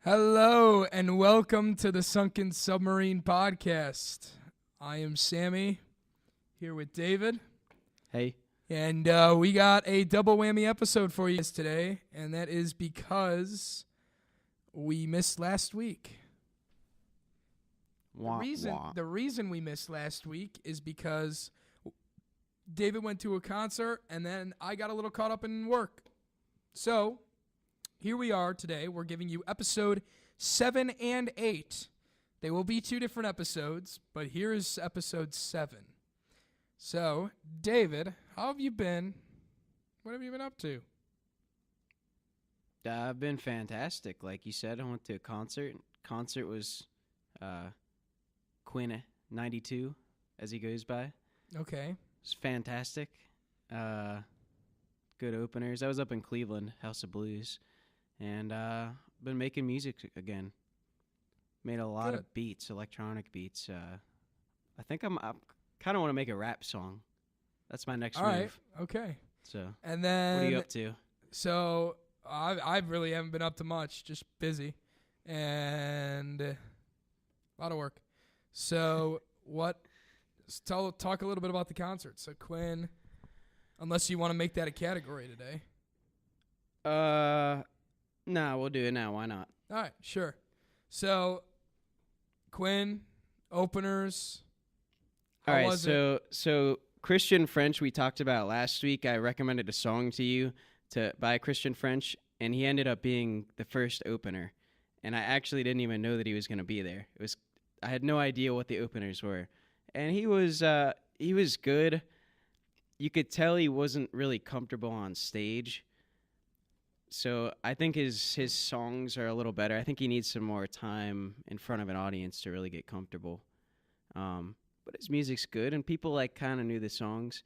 Hello and welcome to the Sunken Submarine Podcast. I am Sammy, here with David. Hey. And we got a double whammy episode for you guys today, and that is because we missed last week. The reason we missed last week is because David went to a concert, and then I got a little caught up in work. So here we are today. We're giving you episode 7 and 8. They will be two different episodes, but here is episode 7. So, David, how have you been? What have you been up to? I've been fantastic. Like you said, I went to a concert. Concert was QuinXCII, as he goes by. Okay. It was fantastic. Good openers. I was up in Cleveland, House of Blues. And been making music again. Made a lot of beats, electronic beats. I think I kind of want to make a rap song. That's my next move. All right, okay. So, and then what are you up to? So, I really haven't been up to much, just busy. And a lot of work. So, talk a little bit about the concert. So, Quinn, unless you want to make that a category today. Nah, we'll do it now. Why not? All right, sure. So, Quinn, openers. All right, so Christian French we talked about last week. I recommended a song to you by Christian French, and he ended up being the first opener. And I actually didn't even know that he was going to be there. I had no idea what the openers were, and he was good. You could tell he wasn't really comfortable on stage. So I think his songs are a little better. I think he needs some more time in front of an audience to really get comfortable. But his music's good, and people kind of knew the songs.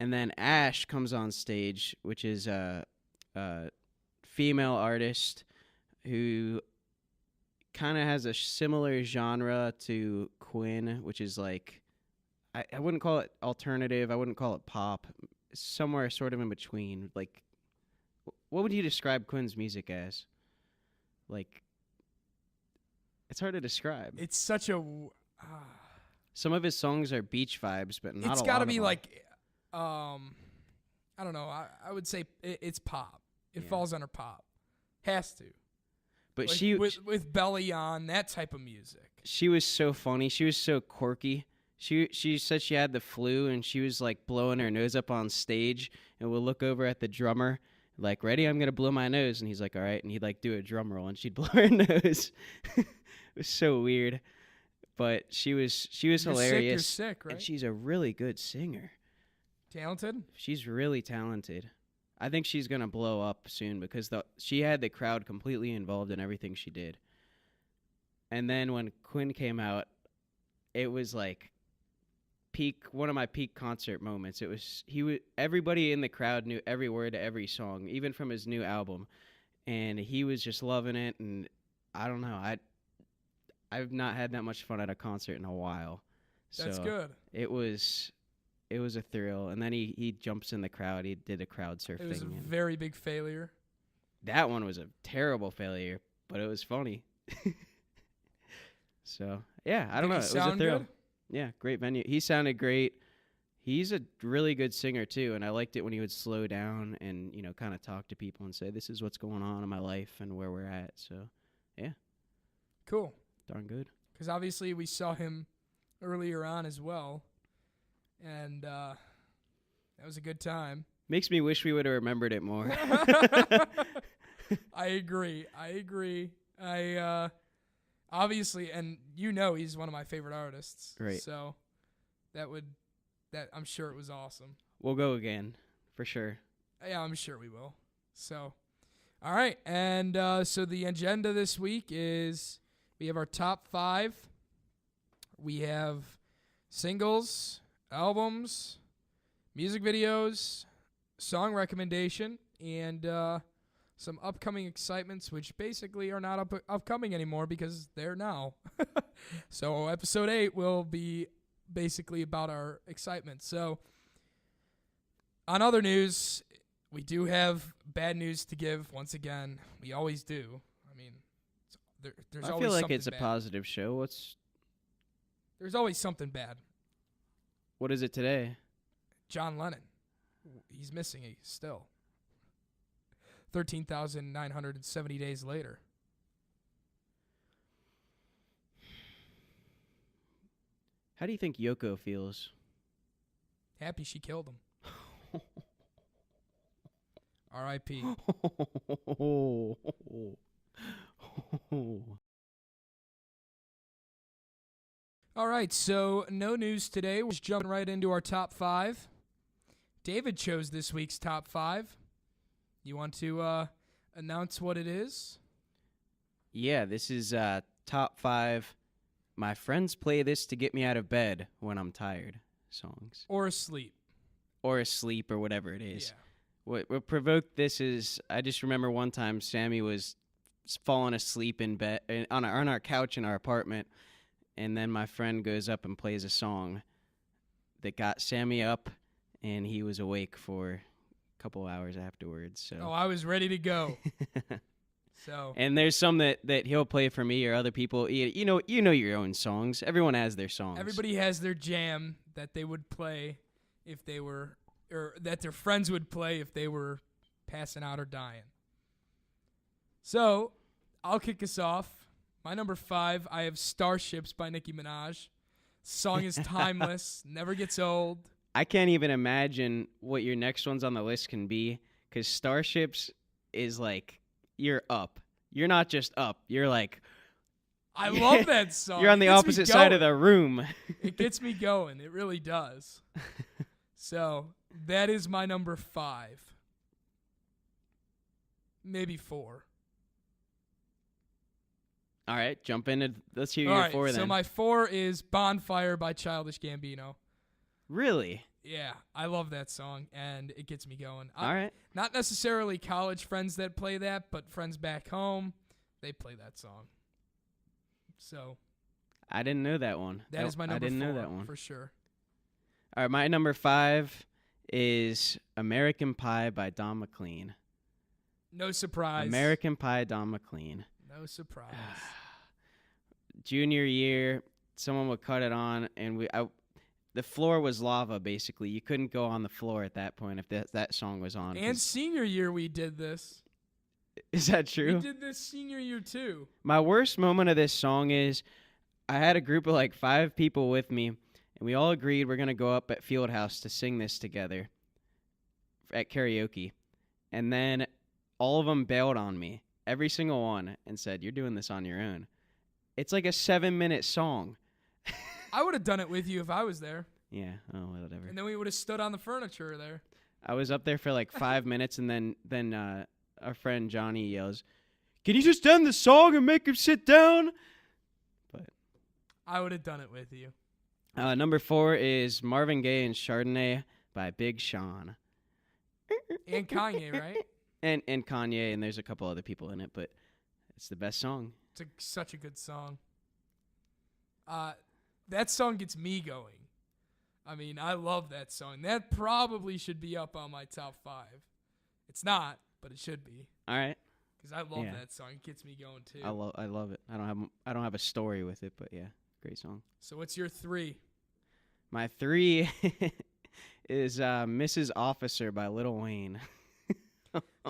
And then Ash comes on stage, which is a female artist who kind of has a similar genre to Quinn, which is I wouldn't call it alternative. I wouldn't call it pop. Somewhere sort of in between, what would you describe Quinn's music as? It's hard to describe. It's such a... Some of his songs are beach vibes, but not a lot. It's got to be them. I don't know. I would say it's pop. It falls under pop. Has to. But with Belly on, that type of music. She was so funny. She was so quirky. She said she had the flu, and she was blowing her nose up on stage, and we'll look over at the drummer. Ready? I'm going to blow my nose. And he's all right. And he'd do a drum roll and she'd blow her nose. It was so weird. But she was hilarious. You're sick, right? And she's a really good singer. Talented? She's really talented. I think she's going to blow up soon because she had the crowd completely involved in everything she did. And then when Quinn came out, it was one of my peak concert moments. It was everybody in the crowd knew every word to every song, even from his new album, and he was just loving it. And I don't know, I've not had that much fun at a concert in a while. That's good. It was a thrill. And then he jumps in the crowd. He did a crowd surf thing. It was a very big failure. That one was a terrible failure, but it was funny. So yeah, I don't know. It was a thrill. Good? Yeah, great venue. He sounded great. He's a really good singer, too, and I liked it when he would slow down and, kind of talk to people and say, this is what's going on in my life and where we're at. So, yeah. Cool. Darn good. Because obviously we saw him earlier on as well, and that was a good time. Makes me wish we would have remembered it more. I agree. Obviously, and he's one of my favorite artists. Right. So that I'm sure it was awesome. We'll go again, for sure. Yeah, I'm sure we will. So, all right. And so the agenda this week is we have our top 5. We have singles, albums, music videos, song recommendation, and some upcoming excitements, which basically are not upcoming anymore because they're now. So episode 8 will be basically about our excitement. So on other news, we do have bad news to give once again. We always do. I mean, it's There's I always feel like something it's a bad. positive show. There's always something bad. What is it today? John Lennon. He's missing still. 13,970 days later. How do you think Yoko feels? Happy she killed him. R.I.P. All right, so no news today. We're just jumping right into our top 5. David chose this week's top 5. You want to announce what it is? Yeah, this is top 5. My friends play this to get me out of bed when I'm tired songs. Or asleep. Or asleep or whatever it is. Yeah. What provoked this is I just remember one time Sammy was falling asleep in bed on our couch in our apartment, and then my friend goes up and plays a song that got Sammy up, and he was awake for a couple hours afterwards. So. Oh, I was ready to go. So. And there's some that he'll play for me or other people. You know your own songs. Everyone has their songs. Everybody has their jam that they would play if they were, or that their friends would play if they were passing out or dying. So, I'll kick us off. My number 5, I have Starships by Nicki Minaj. Song is timeless, never gets old. I can't even imagine what your next ones on the list can be, because Starships is like, you're up. You're not just up. You're like... I love that song. You're on the opposite side of the room. It gets me going. It really does. So, that is my number 5. Maybe 4. All right, jump in. Let's hear your 4 then. So my 4 is Bonfire by Childish Gambino. Really? Yeah, I love that song, and it gets me going. All right. Not necessarily college friends that play that, but friends back home, they play that song. So. I didn't know that one. That is my number 4. I didn't know that one. For sure. All right, my number 5 is American Pie by Don McLean. No surprise. American Pie, Don McLean. No surprise. Junior year, someone would cut it on, and the floor was lava, basically. You couldn't go on the floor at that point if that song was on. And senior year we did this. Is that true? We did this senior year too. My worst moment of this song is I had a group of like 5 people with me, and we all agreed we're going to go up at Fieldhouse to sing this together at karaoke. And then all of them bailed on me, every single one, and said, "You're doing this on your own." It's like a 7-minute song. I would have done it with you if I was there. Yeah, oh, whatever. And then we would have stood on the furniture there. I was up there for like 5 minutes, and then our friend Johnny yells, "Can you just end the song and make him sit down?" But I would have done it with you. Number 4 is Marvin Gaye and Chardonnay by Big Sean. And Kanye, right? And Kanye, and there's a couple other people in it, but it's the best song. It's such a good song. That song gets me going. I mean, I love that song. That probably should be up on my top 5. It's not, but it should be. All right. Because I love that song. It gets me going too. I love it. I don't have a story with it, but yeah, great song. So what's your 3? My 3 is Mrs. Officer by Lil Wayne.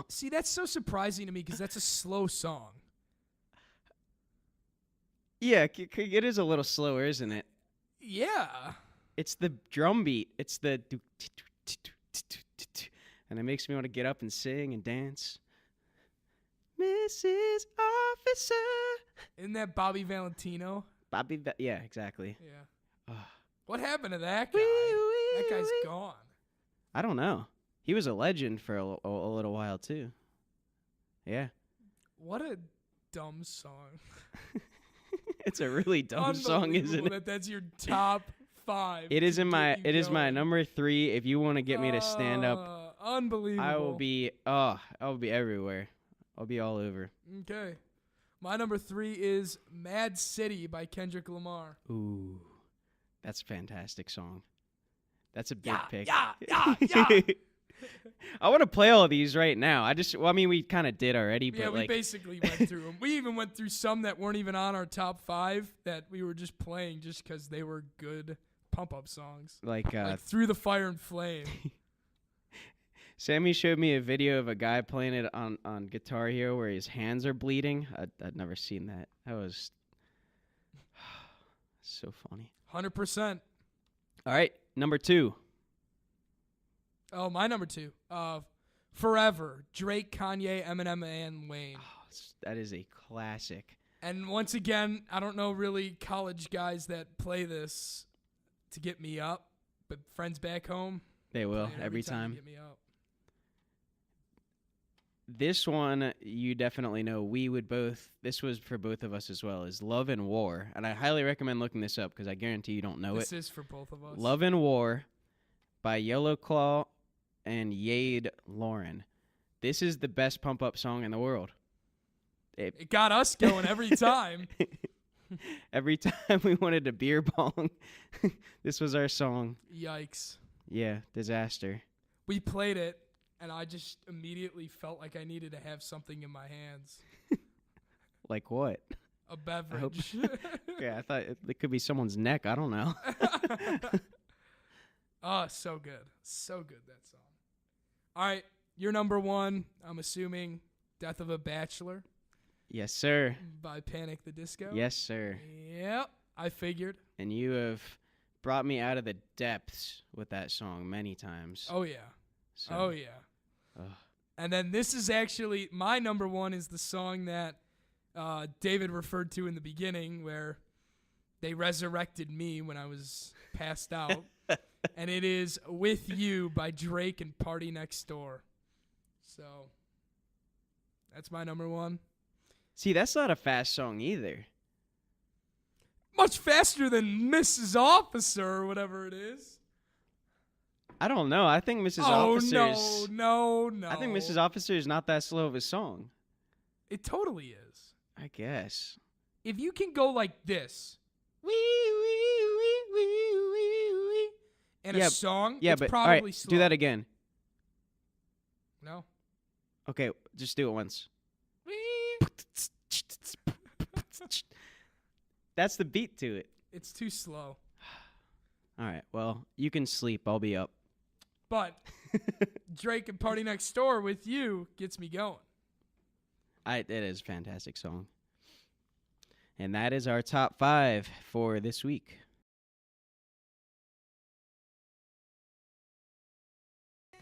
See, that's so surprising to me because that's a slow song. Yeah, it is a little slower, isn't it? Yeah. It's the drum beat. It's the... And it makes me want to get up and sing and dance. Mrs. Officer. Isn't that Bobby Valentino? Yeah, exactly. Yeah. What happened to that guy? That guy's gone. I don't know. He was a legend for a little while, too. Yeah. What a dumb song. It's a really dumb song, isn't it? That's your top 5. It is my number 3. If you want to get me to stand up, unbelievable. I will be everywhere. I'll be all over. Okay. My number 3 is Mad City by Kendrick Lamar. Ooh. That's a fantastic song. That's a big pick. Yeah. I want to play all of these right now. I mean, we kind of did already, but yeah, we basically went through them. We even went through some that weren't even on our top 5 that we were just playing just because they were good pump-up songs. Like Through the Fire and Flame. Sammy showed me a video of a guy playing it on Guitar Hero where his hands are bleeding. I'd never seen that. That was so funny. 100%. All right, number 2. Oh, my number 2. Forever. Drake, Kanye, Eminem, and Wayne. Oh, that is a classic. And once again, I don't know really college guys that play this to get me up, but friends back home, they will every time. To get me up. This one, you definitely know. This was for both of us as well, is Love and War. And I highly recommend looking this up because I guarantee you don't know This is for both of us. Love and War by Yellow Claw and Yade Lauren. This is the best pump-up song in the world. It got us going every time. Every time we wanted a beer bong, this was our song. Yikes. Yeah, disaster. We played it, and I just immediately felt like I needed to have something in my hands. Like what? A beverage. Yeah, I thought it could be someone's neck. I don't know. Oh, so good. So good, that song. All right, your number 1, I'm assuming, Death of a Bachelor. Yes, sir. By Panic! The Disco. Yes, sir. Yep, I figured. And you have brought me out of the depths with that song many times. Oh, yeah. So, oh, yeah. Ugh. And then this is actually, my number 1 is the song that David referred to in the beginning where they resurrected me when I was passed out. And it is With You by Drake and Party Next Door. So, that's my number 1. See, that's not a fast song either. Much faster than Mrs. Officer or whatever it is. I don't know. I think Mrs. Officer Oh, no. I think Mrs. Officer is not that slow of a song. It totally is. I guess. If you can go like this. In a song, it's but probably all right, slow. do that again. No. Okay, just do it once. That's the beat to it. It's too slow. All right, well, you can sleep. I'll be up. But Drake and Party Next Door With You gets me going. It is a fantastic song. And that is our top 5 for this week.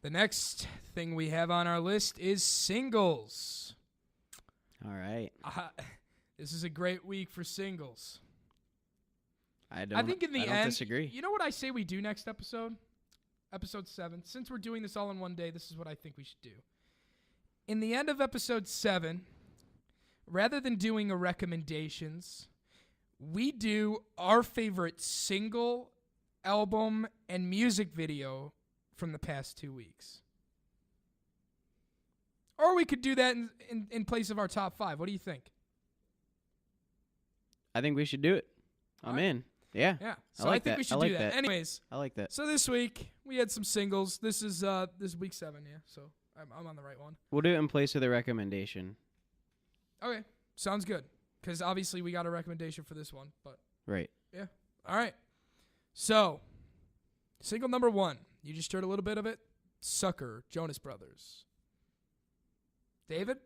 The next thing we have on our list is singles. All right. This is a great week for singles. I think in the end, I don't disagree. You know what I say we do next episode? Episode 7. Since we're doing this all in one day, this is what I think we should do. In the end of episode 7, rather than doing a recommendations, we do our favorite single, album, and music video from the past 2 weeks. Or we could do that in place of our top 5. What do you think? I think we should do it. I'm in. Yeah. Yeah. So I think we should do that. Anyways. I like that. So this week, we had some singles. This is week 7, yeah. So I'm on the right one. We'll do it in place of the recommendation. Okay. Sounds good. Because obviously we got a recommendation for this one. But right. Yeah. All right. So, single number 1. You just heard a little bit of it. Sucker, Jonas Brothers. David?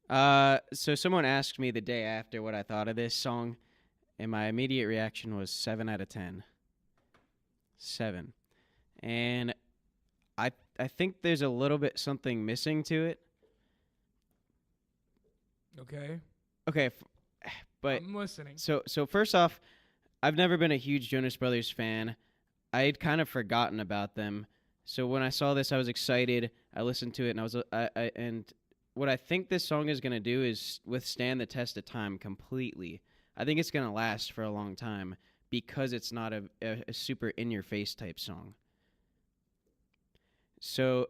So someone asked me the day after what I thought of this song, and my immediate reaction was 7 out of 10. 7. And I think there's a little bit something missing to it. Okay, but I'm listening. So first off, I've never been a huge Jonas Brothers fan. I had kind of forgotten about them. So when I saw this, I was excited. I listened to it, and and what I think this song is going to do is withstand the test of time completely. I think it's going to last for a long time because it's not a super in-your-face type song. So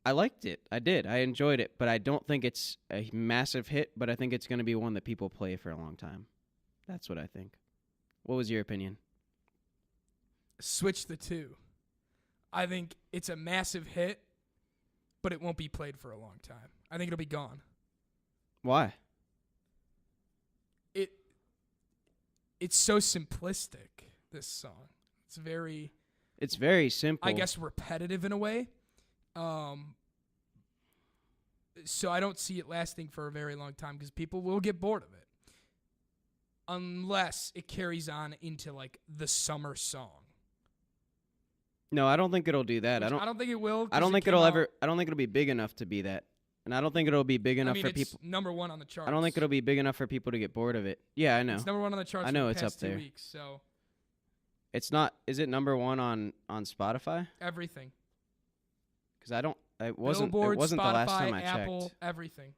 I liked it. I did. I enjoyed it, but I don't think it's a massive hit, but I think it's going to be one that people play for a long time. That's what I think. What was your opinion? Switch the two. I think it's a massive hit, but it won't be played for a long time. I think it'll be gone. Why? It's so simplistic, this song. It's very simple. I guess repetitive in a way. So I don't see it lasting for a very long time because people will get bored of it. Unless it carries on into like the summer song. No, I don't think it'll do that. I don't think it will. I don't think it'll be big enough to be that. And I don't think it'll be big enough for people. Number 1 on the charts. I don't think it'll be big enough for people to get bored of it. Yeah, I know. It's number 1 on the charts. I know for the it's past up there. 2 weeks, so it's not. Is it number 1 on Spotify? Everything. Because I don't. It wasn't. Billboard, it wasn't Spotify, the last time I Apple, checked. Everything.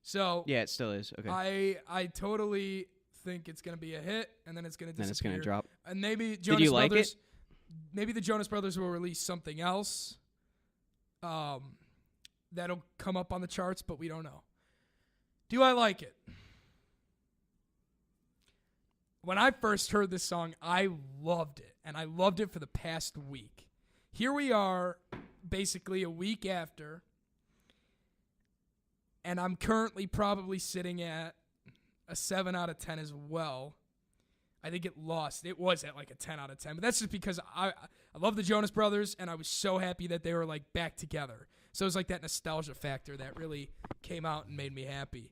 So yeah, it still is. Okay. I totally think it's gonna be a hit, and then it's gonna disappear. Then it's gonna drop. And maybe Did you like Brothers. it? Maybe the Jonas Brothers will release something else. That'll come up on the charts, but we don't know. Do I like it? When I first heard this song, I loved it, and I loved it for the past week. Here we are, basically a week after, and I'm currently probably sitting at a 7 out of 10 as well. I think it lost. It was at like a 10 out of 10, but that's just because I love the Jonas Brothers, and I was so happy that they were like back together. So it was like that nostalgia factor that really came out and made me happy.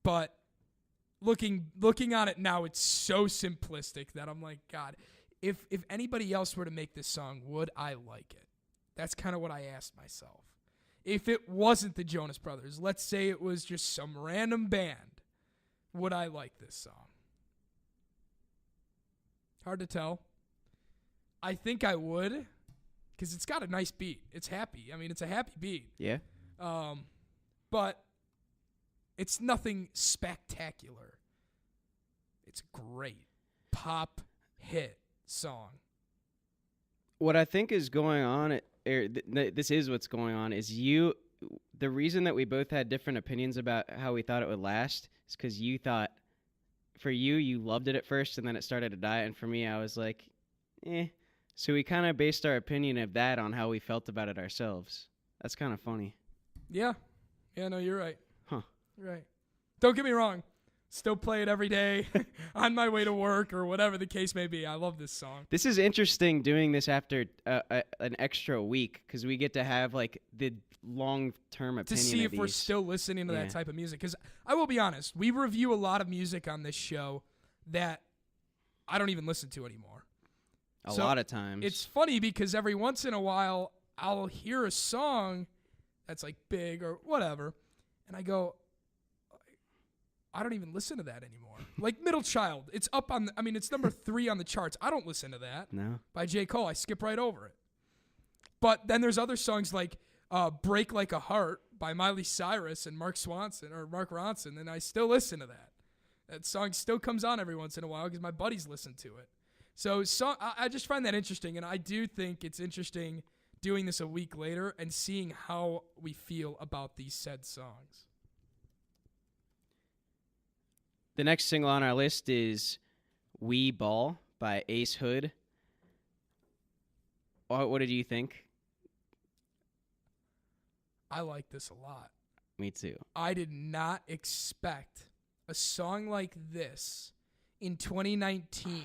But looking on it now, it's so simplistic that I'm like, God, if anybody else were to make this song, would I like it? That's kind of what I asked myself. If it wasn't the Jonas Brothers, let's say it was just some random band, would I like this song? Hard to tell. I think I would, because it's got a nice beat. It's happy. I mean, it's a happy beat. Yeah. But it's nothing spectacular. It's a great pop hit song. What I think is going on, this is what's going on, is the reason that we both had different opinions about how we thought it would last is because you thought, for you loved it at first and then it started to die, and for me, I was like, eh. So we kind of based our opinion of that on how we felt about it ourselves. That's kind of funny. Yeah. Yeah, no, you're right. Huh. You're right. Don't get me wrong. Still play it every day on my way to work or whatever the case may be. I love this song. This is interesting doing this after an extra week because we get to have like the long-term opinion to see of if we're these. still listening to that type of music. Because I will be honest, we review a lot of music on this show that I don't even listen to anymore. A lot of times. It's funny because every once in a while I'll hear a song that's like big or whatever, and I go, I don't even listen to that anymore. Like Middle Child, it's up on it's number 3 on the charts. I don't listen to that. No. By J. Cole. I skip right over it. But then there's other songs like Break Like a Heart by Miley Cyrus and Mark Ronson, and I still listen to that. That song still comes on every once in a while because my buddies listen to it. So I just find that interesting, and I do think it's interesting doing this a week later and seeing how we feel about these said songs. The next single on our list is We Ball by Ace Hood. What did you think? I like this a lot. Me too. I did not expect a song like this in 2019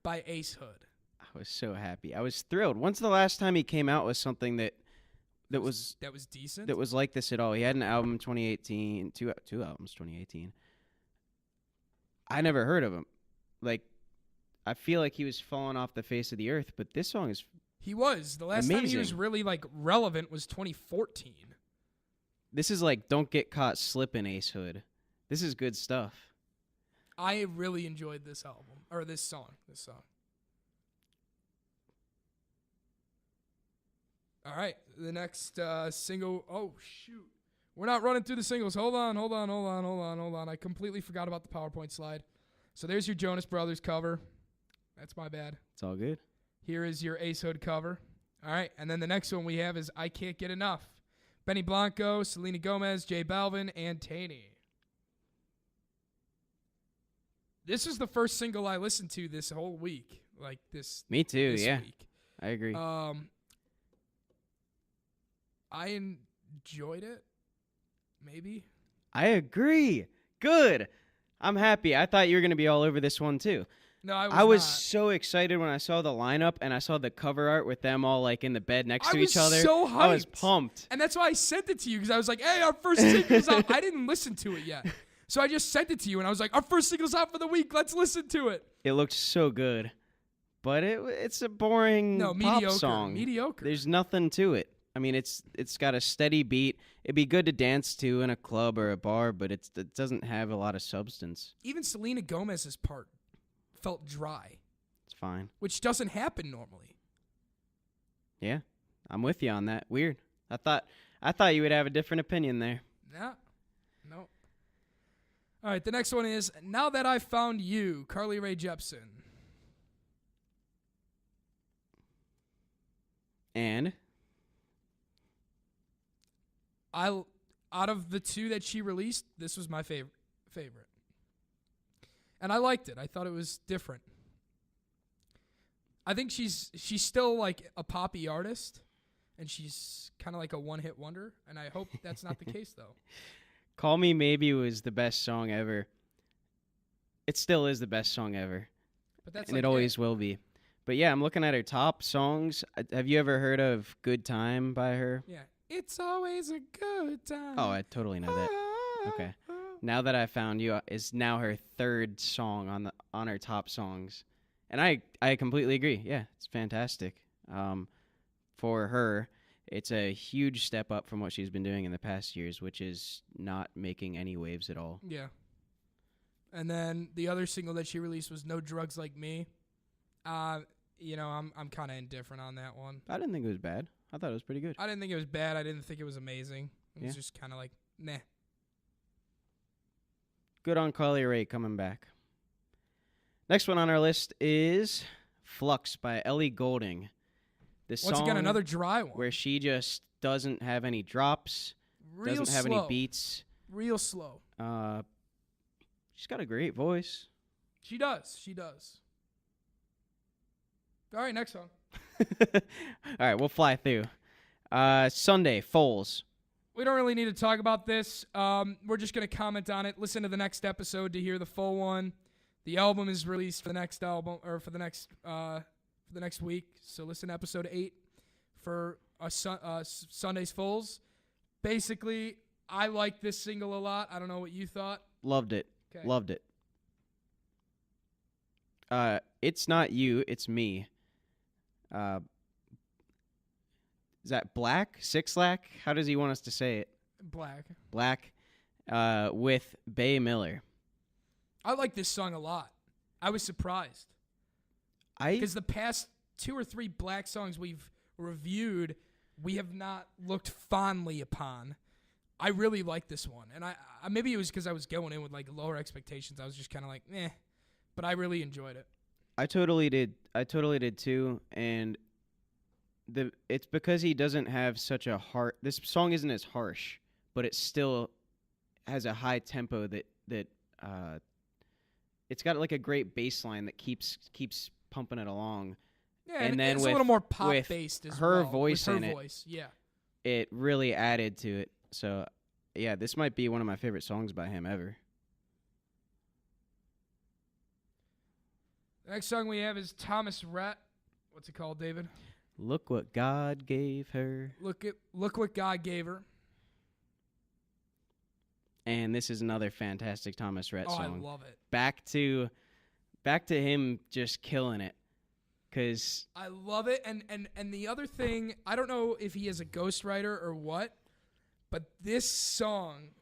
by Ace Hood. I was so happy. I was thrilled. When's the last time he came out with something that was decent? That was like this at all? He had an album in 2018, two albums 2018. I never heard of him. Like, I feel like he was falling off the face of the earth, but this song is He was. The last time he was really like relevant was 2014. This is like Don't Get Caught Slippin' Ace Hood. This is good stuff. I really enjoyed this album or this song. All right, the next single. Oh shoot, we're not running through the singles. Hold on. I completely forgot about the PowerPoint slide. So there's your Jonas Brothers cover. That's my bad. It's all good. Here is your Ace Hood cover. All right, and then the next one we have is I Can't Get Enough. Benny Blanco, Selena Gomez, J Balvin, and Taney. This is the first single I listened to this whole week. like this. Me too. This Yeah, week. I agree. I enjoyed it. Maybe. I agree. Good. I'm happy. I thought you were going to be all over this one too. No, I was not. so excited when I saw the lineup and I saw the cover art with them all like in the bed next to each other. So hyped. I was pumped. And that's why I sent it to you because I was like, hey, our first single's out. I didn't listen to it yet. So I just sent it to you and I was like, our first single's out for the week. Let's listen to it. It looked so good. But it's a boring pop song. Mediocre. There's nothing to it. I mean, it's got a steady beat. It'd be good to dance to in a club or a bar, but it doesn't have a lot of substance. Even Selena Gomez's part felt dry. It's fine. Which doesn't happen normally. Yeah, I'm with you on that. Weird. I thought you would have a different opinion there. No. All right, the next one is Now That I Found You, Carly Rae Jepsen. And out of the two that she released, this was my favorite. And I liked it. I thought it was different. I think she's still like a poppy artist, and she's kind of like a one-hit wonder, and I hope that's not the case, though. Call Me Maybe was the best song ever. It still is the best song ever. And it always will be. But yeah, I'm looking at her top songs. Have you ever heard of Good Time by her? Yeah. It's always a good time. Oh, I totally know that. Okay. Now That I Found You is now her third song on her top songs. And I completely agree. Yeah, it's fantastic. For her, it's a huge step up from what she's been doing in the past years, which is not making any waves at all. Yeah. And then the other single that she released was No Drugs Like Me. I'm kind of indifferent on that one. I didn't think it was bad. I thought it was pretty good. I didn't think it was bad. I didn't think it was amazing. It was just kind of like, meh. Good on Carly Rae coming back. Next one on our list is Flux by Ellie Goulding. This Once song again, another dry one. where she just doesn't have any drops, doesn't have any beats. Real slow. She's got a great voice. She does. All right, next song. All right, we'll fly through. Sunday, Foals. We don't really need to talk about this. We're just going to comment on it. Listen to the next episode to hear the full one. The album is released for the next album or for the next week. So listen to episode 8 for Sunday's Foals. Basically, I like this single a lot. I don't know what you thought. Loved it. Okay. Loved it. It's not you, it's me. Is that Black? Sixlack? How does he want us to say it? Black. With Bay Miller. I like this song a lot. I was surprised. Because the past 2 or 3 Black songs we've reviewed, we have not looked fondly upon. I really like this one. And I maybe it was because I was going in with like lower expectations. I was just kind of like, meh. But I really enjoyed it. I totally did too. And it's because he doesn't have such a this song isn't as harsh, but it still has a high tempo that it's got like a great bass line that keeps pumping it along. Yeah, and then it's a little more pop based as her well. Voice with in her it. Voice, yeah. It really added to it. So, yeah, this might be one of my favorite songs by him ever. The next song we have is Thomas Rhett. What's it called, David? Look What God Gave Her. Look What God Gave Her. And this is another fantastic Thomas Rhett song. I love it. Back to him just killing it. 'Cause I love it. And the other thing, I don't know if he is a ghostwriter or what, but this song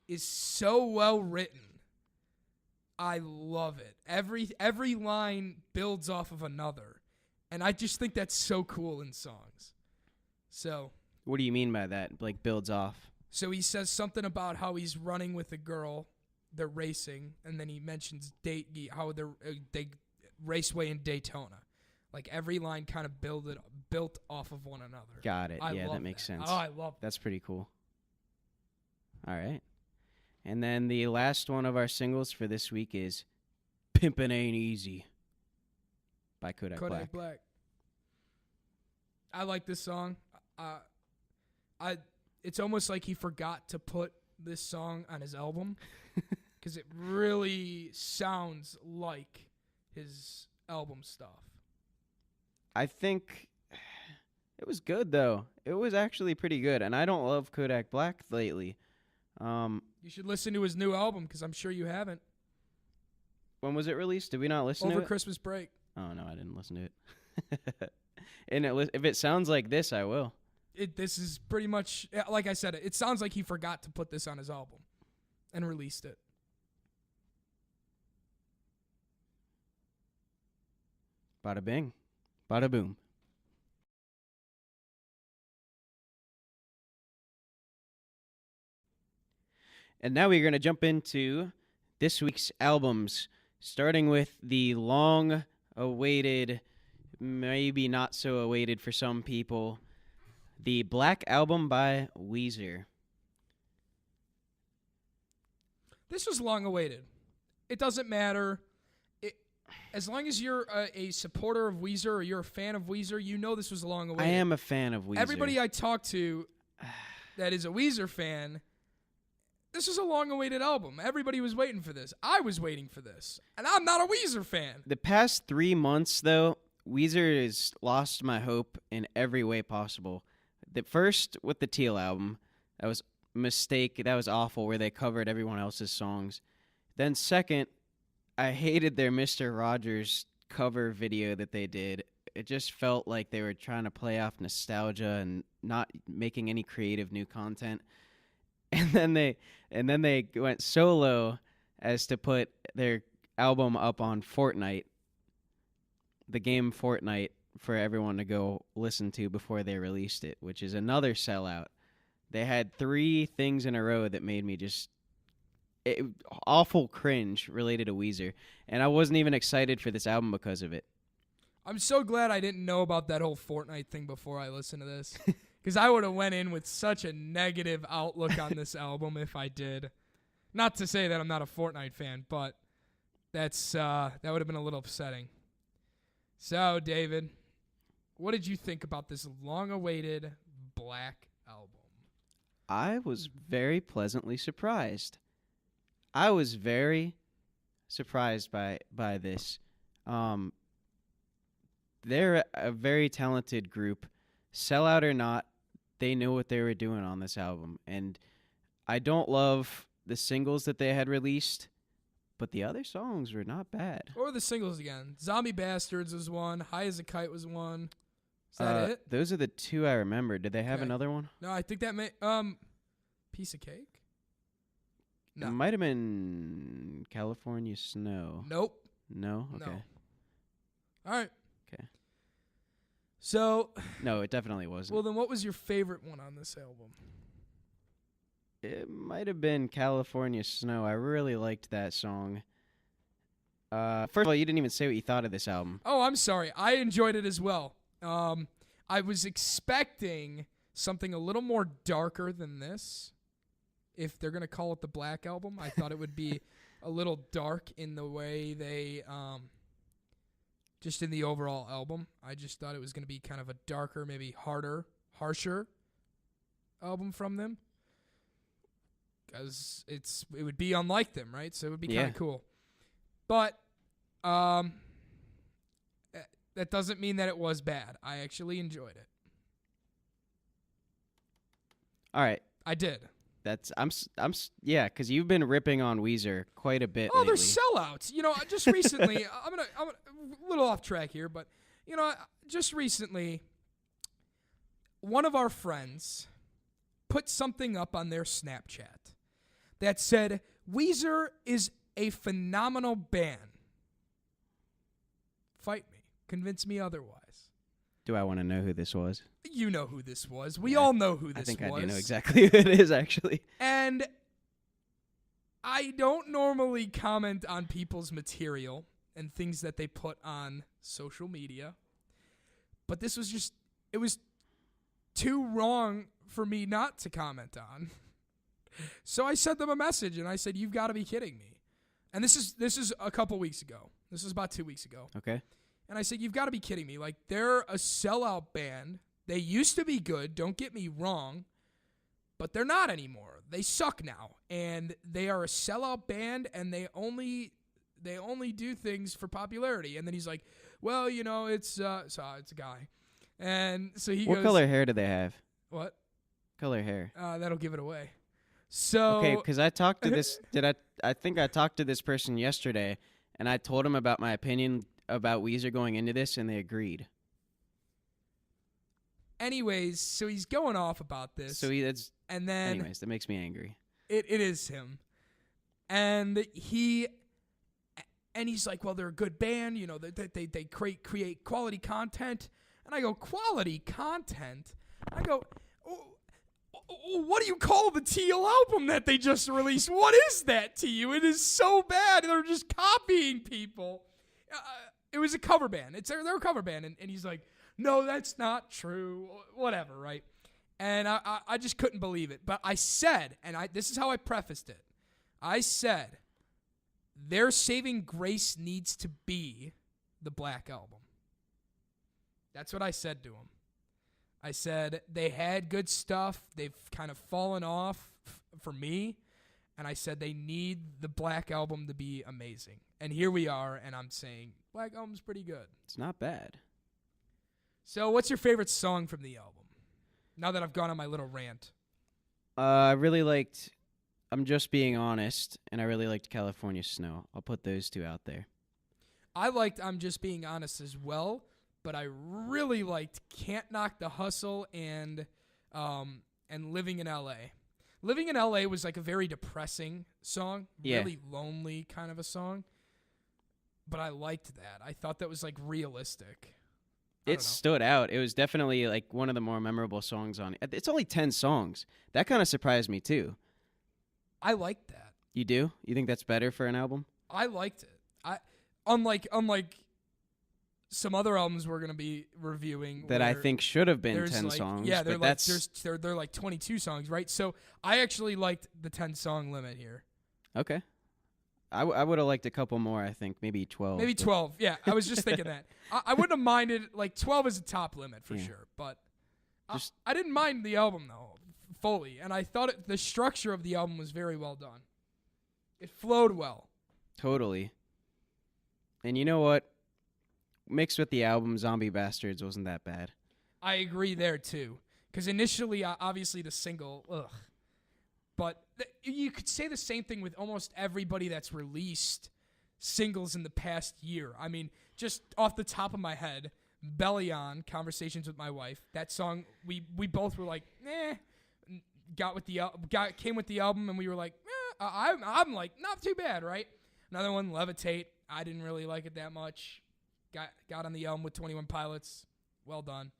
is so well written. I love it. Every line builds off of another. And I just think that's so cool in songs. So, what do you mean by that? Like builds off? So he says something about how he's running with a girl, they're racing, and then he mentions how they raceway in Daytona. Like every line kind of built off of one another. Got it. Yeah, that makes sense. Oh, I love that. That's pretty cool. All right. And then the last one of our singles for this week is Pimpin' Ain't Easy. by Kodak Black. I like this song. It's almost like he forgot to put this song on his album because it really sounds like his album stuff. I think it was good, though. It was actually pretty good, and I don't love Kodak Black lately. You should listen to his new album because I'm sure you haven't. When was it released? Did we not listen to it? Over Christmas break. Oh, no, I didn't listen to it. And if it sounds like this, I will. This is pretty much, like I said, it sounds like he forgot to put this on his album and released it. Bada bing, bada boom. And now we're going to jump into this week's albums, starting with the long-awaited, maybe not so awaited for some people, the Black Album by Weezer. This was long awaited. It doesn't matter. As long as you're a supporter of Weezer or you're a fan of Weezer, you know this was long awaited. I am a fan of Weezer. Everybody I talk to that is a Weezer fan, this was a long awaited album. Everybody was waiting for this. I was waiting for this. And I'm not a Weezer fan. The past 3 months, though, Weezer has lost my hope in every way possible. The first with the Teal album, that was a mistake. That was awful, where they covered everyone else's songs. Then second, I hated their Mr. Rogers cover video that they did. It just felt like they were trying to play off nostalgia and not making any creative new content. And then they went so low as to put their album up on Fortnite, the game Fortnite, for everyone to go listen to before they released it, which is another sellout. They had 3 things in a row that made me just awful cringe related to Weezer, and I wasn't even excited for this album because of it. I'm so glad I didn't know about that whole Fortnite thing before I listened to this, because I would have went in with such a negative outlook on this album if I did. Not to say that I'm not a Fortnite fan, but that would have been a little upsetting. So, David, what did you think about this long-awaited Black album? I was very pleasantly surprised. I was very surprised by this. They're a very talented group. Sellout or not, they knew what they were doing on this album. And I don't love the singles that they had released, but the other songs were not bad. What were the singles again? Zombie Bastards was one. High as a Kite was one. Is that it? Those are the 2 I remember. Did they have another one? No, I think that may Piece of Cake? No. It might have been California Snow. Nope. No? Okay. No. All right. Okay. So. No, it definitely wasn't. Well, then what was your favorite one on this album? It might have been California Snow. I really liked that song. First of all, you didn't even say what you thought of this album. Oh, I'm sorry. I enjoyed it as well. I was expecting something a little more darker than this. If they're going to call it the Black Album, I thought it would be a little dark in the way they, just in the overall album. I just thought it was going to be kind of a darker, maybe harsher album from them. Because it would be unlike them, right? So it would be kind of cool. But that doesn't mean that it was bad. I actually enjoyed it. All right. I did. Yeah, because you've been ripping on Weezer quite a bit lately. They're sellouts. You know, just recently, I'm a little off track here, but you know, just recently, one of our friends put something up on their Snapchat that said Weezer is a phenomenal band. Fight me, convince me otherwise. Do I want to know who this was? You know who this was. We all know who this was. I think I do know exactly who it is, actually. And I don't normally comment on people's material and things that they put on social media. But this was just, it was too wrong for me not to comment on. So I sent them a message and I said, "You've got to be kidding me." And this is a couple weeks ago. This is about 2 weeks ago. Okay. And I said, you've got to be kidding me. Like, they're a sellout band. They used to be good, don't get me wrong, but they're not anymore. They suck now. And they are a sellout band, and they only do things for popularity. And then he's like, well, it's a guy. And so he goes, what color hair do they have? What? Color hair. That'll give it away. So okay, because I talked to this. I think I talked to this person yesterday, and I told him about my opinion about Weezer going into this, and they agreed. Anyways, so he's going off about this. Anyways, that makes me angry. It is him, and he's like, well, they're a good band. They create quality content. And I go, quality content? I go, what do you call the Teal album that they just released? What is that to you? It is so bad. They're just copying people. It was a cover band. They're a cover band. And he's like, no, that's not true. Whatever, right? And I just couldn't believe it. But I said, and this is how I prefaced it. I said, their saving grace needs to be the Black Album. That's what I said to him. I said they had good stuff. They've kind of fallen off for me. And I said they need the Black Album to be amazing. And here we are, and I'm saying Black Album's pretty good. It's not bad. So what's your favorite song from the album? Now that I've gone on my little rant. I really liked I'm Just Being Honest, and I really liked California Snow. I'll put those two out there. I liked I'm Just Being Honest as well. But I really liked Can't Knock the Hustle and Living in L.A. Living in L.A. was like a very depressing song, really lonely kind of a song. But I liked that. I thought that was like realistic. It stood out. It was definitely like one of the more memorable songs on it. It's only 10 songs. That kind of surprised me too. I liked that. You do? You think that's better for an album? I liked it. Unlike some other albums we're going to be reviewing that I think should have been 10 songs. Yeah, they're like 22 songs, right? So I actually liked the 10 song limit here. Okay. I would have liked a couple more, I think. Maybe 12. Maybe 12. Yeah, I was just thinking that. I wouldn't have minded, like 12 is a top limit for sure. But I didn't mind the album, though, fully. And I thought the structure of the album was very well done. It flowed well. Totally. And you know what? Mixed with the album, Zombie Bastards wasn't that bad. I agree there, too. Because initially, obviously, the single, ugh. But you could say the same thing with almost everybody that's released singles in the past year. I mean, just off the top of my head, Belly On, Conversations with My Wife, that song, we both were like, came with the album, and we were like, I'm like, not too bad, right? Another one, Levitate, I didn't really like it that much. Got on the album with 21 Pilots. Well done.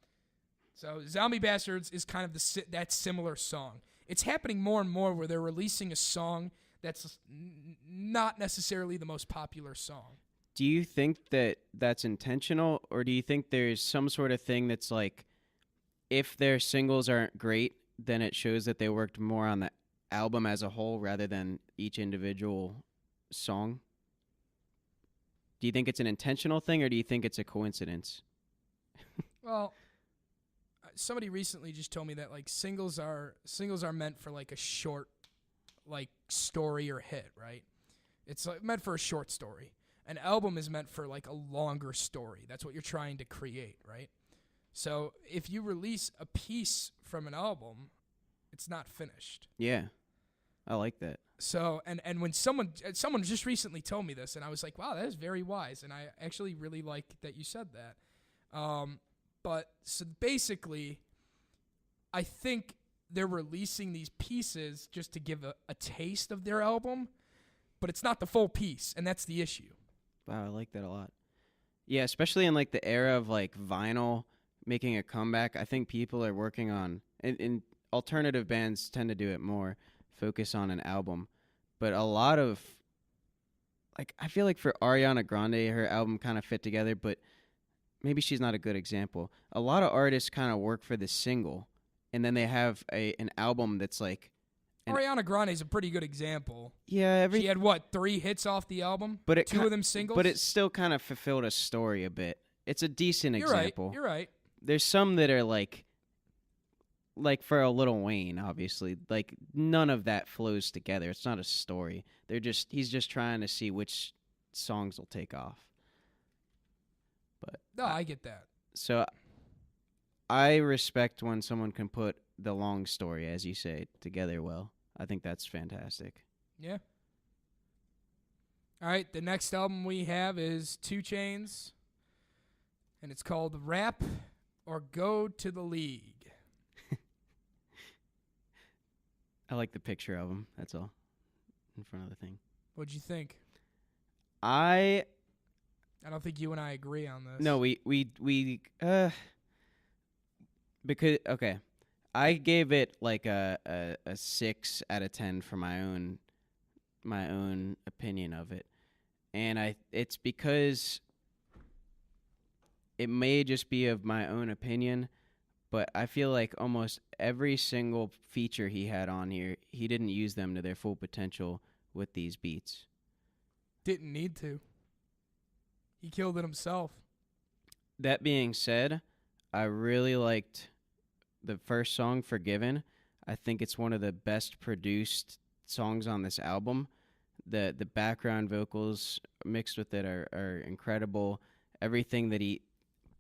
So Zombie Bastards is kind of that similar song. It's happening more and more where they're releasing a song that's not necessarily the most popular song. Do you think that that's intentional, or do you think there's some sort of thing that's like, if their singles aren't great, then it shows that they worked more on the album as a whole rather than each individual song? Do you think it's an intentional thing, or do you think it's a coincidence? Well, somebody recently just told me that like singles are meant for like a short, like story or hit, right? It's like meant for a short story. An album is meant for like a longer story. That's what you're trying to create, right? So if you release a piece from an album, it's not finished. Yeah, I like that. So, and when someone just recently told me this, and I was like, wow, that is very wise, and I actually really like that you said that. But so basically, I think they're releasing these pieces just to give a taste of their album, but it's not the full piece, and that's the issue. Wow, I like that a lot. Yeah, especially in like the era of like vinyl making a comeback. I think people are working on, and alternative bands tend to do it more, focus on an album. But a lot of, like, I feel like for Ariana Grande, her album kind of fit together, but maybe she's not a good example. A lot of artists kind of work for the single, and then they have an album that's like... Ariana Grande is a pretty good example. Yeah. She had, 3 hits off the album? But 2 of them singles? But it still kind of fulfilled a story a bit. It's a decent example. You're right. There's some that are like for a Lil Wayne, obviously, like none of that flows together. It's not a story. He's just trying to see which songs will take off. But no, I get that. So I respect when someone can put the long story, as you say, together well. I think that's fantastic. Yeah. All right, the next album we have is 2 Chainz, and it's called Rap or Go to the League. I like the picture of him. That's all. In front of the thing. What'd you think? I don't think you and I agree on this. No, because okay, I gave it like a 6 out of 10 for my own opinion of it, and it's because it may just be of my own opinion. But I feel like almost every single feature he had on here, he didn't use them to their full potential with these beats. Didn't need to. He killed it himself. That being said, I really liked the first song, Forgiven. I think it's one of the best produced songs on this album. The background vocals mixed with it are incredible. Everything that he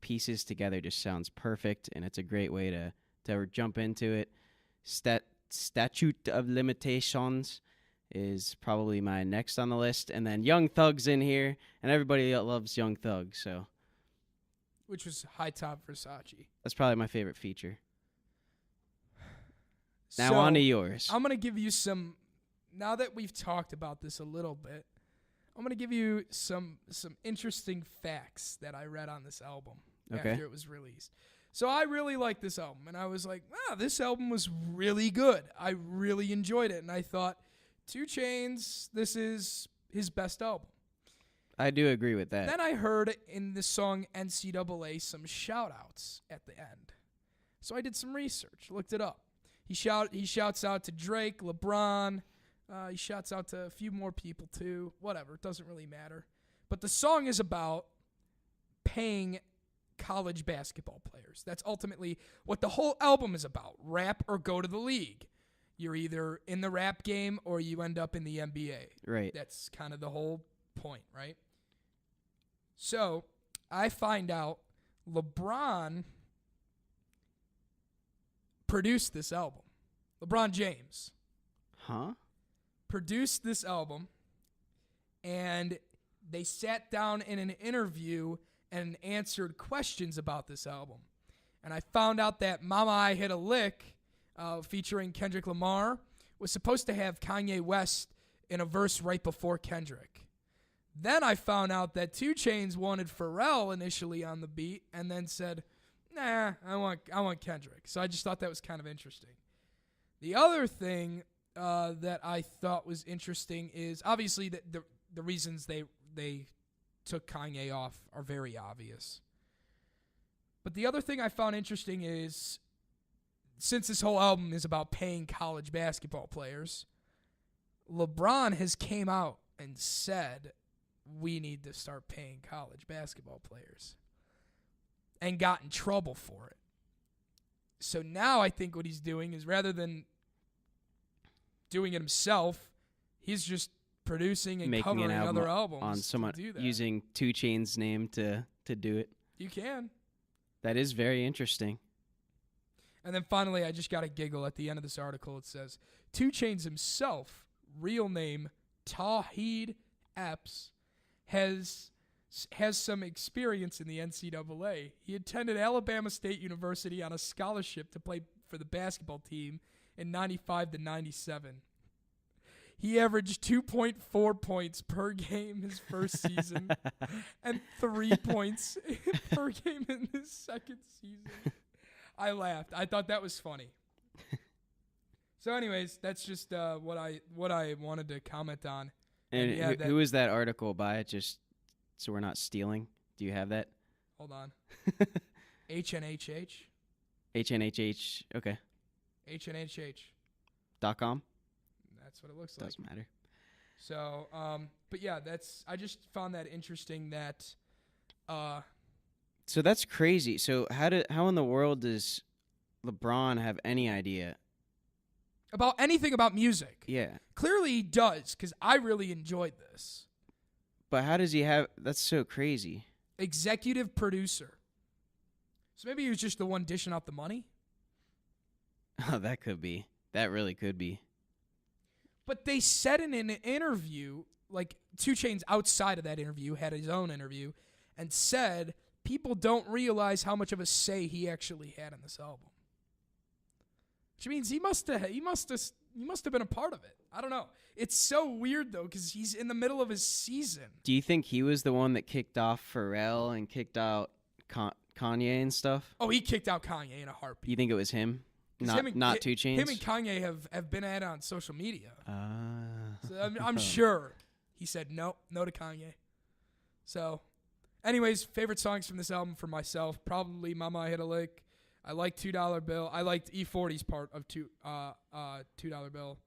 pieces together just sounds perfect, and it's a great way to jump into it. Statute of Limitations is probably my next on the list, and then Young Thug's in here, and everybody loves Young Thug, so which was High Top Versace. That's probably my favorite feature. Now so, on to yours. I'm gonna give you some. Now that we've talked about this a little bit, I'm gonna give you some interesting facts that I read on this album after it was released. So I really liked this album, and I was like, wow, this album was really good. I really enjoyed it, and I thought, 2 Chainz, this is his best album. I do agree with that. Then I heard in the song NCAA some shout-outs at the end. So I did some research, looked it up. He shouts out to Drake, LeBron. He shouts out to a few more people too. Whatever, it doesn't really matter. But the song is about paying college basketball players. That's ultimately what the whole album is about. Rap or go to the league. You're either in the rap game or you end up in the NBA. Right. That's kind of the whole point, right? So I find out LeBron produced this album. LeBron James. Huh? Produced this album, and they sat down in an interview and answered questions about this album. And I found out that Mama I Hit a Lick, featuring Kendrick Lamar, was supposed to have Kanye West in a verse right before Kendrick. Then I found out that 2 Chainz wanted Pharrell initially on the beat and then said, nah, I want Kendrick. So I just thought that was kind of interesting. The other thing that I thought was interesting is obviously the reasons they took Kanye off are very obvious. But the other thing I found interesting is, since this whole album is about paying college basketball players, LeBron has came out and said, we need to start paying college basketball players, and got in trouble for it. So now I think what he's doing is, rather than doing it himself, he's just producing and making covering an album other albums on someone to do that. Using 2 Chainz' name to do it. You can. That is very interesting. And then finally, I just got a giggle at the end of this article. It says, 2 Chainz himself, real name Tawheed Epps, has some experience in the NCAA. He attended Alabama State University on a scholarship to play for the basketball team in 95 to 97. He averaged 2.4 points per game his first season and 3 points per game in his second season. I laughed. I thought that was funny. So anyways, that's just what I wanted to comment on. And yeah, who is that article by? Just so we're not stealing. Do you have that? Hold on. HNHH. HNHH. Okay. HNHH.com. That's what it looks like. Doesn't matter. So, but yeah, I just found that interesting that So that's crazy. So how in the world does LeBron have any idea about anything about music? Yeah. Clearly he does, because I really enjoyed this. But how does he have? That's so crazy. Executive producer. So maybe he was just the one dishing out the money? Oh, that could be. That really could be. But they said in an interview, like 2 Chainz outside of that interview had his own interview, and said people don't realize how much of a say he actually had in this album. Which means he must have been a part of it. I don't know. It's so weird though, because he's in the middle of his season. Do you think he was the one that kicked off Pharrell and kicked out Kanye and stuff? Oh, he kicked out Kanye in a heartbeat. You think it was him? Not 2 Chainz? Him and Kanye have been at it on social media. So I'm sure he said no to Kanye. So, anyways, favorite songs from this album for myself, probably Mama I Hit a Lick. I like $2 Bill. I liked E40's part of $2 Bill.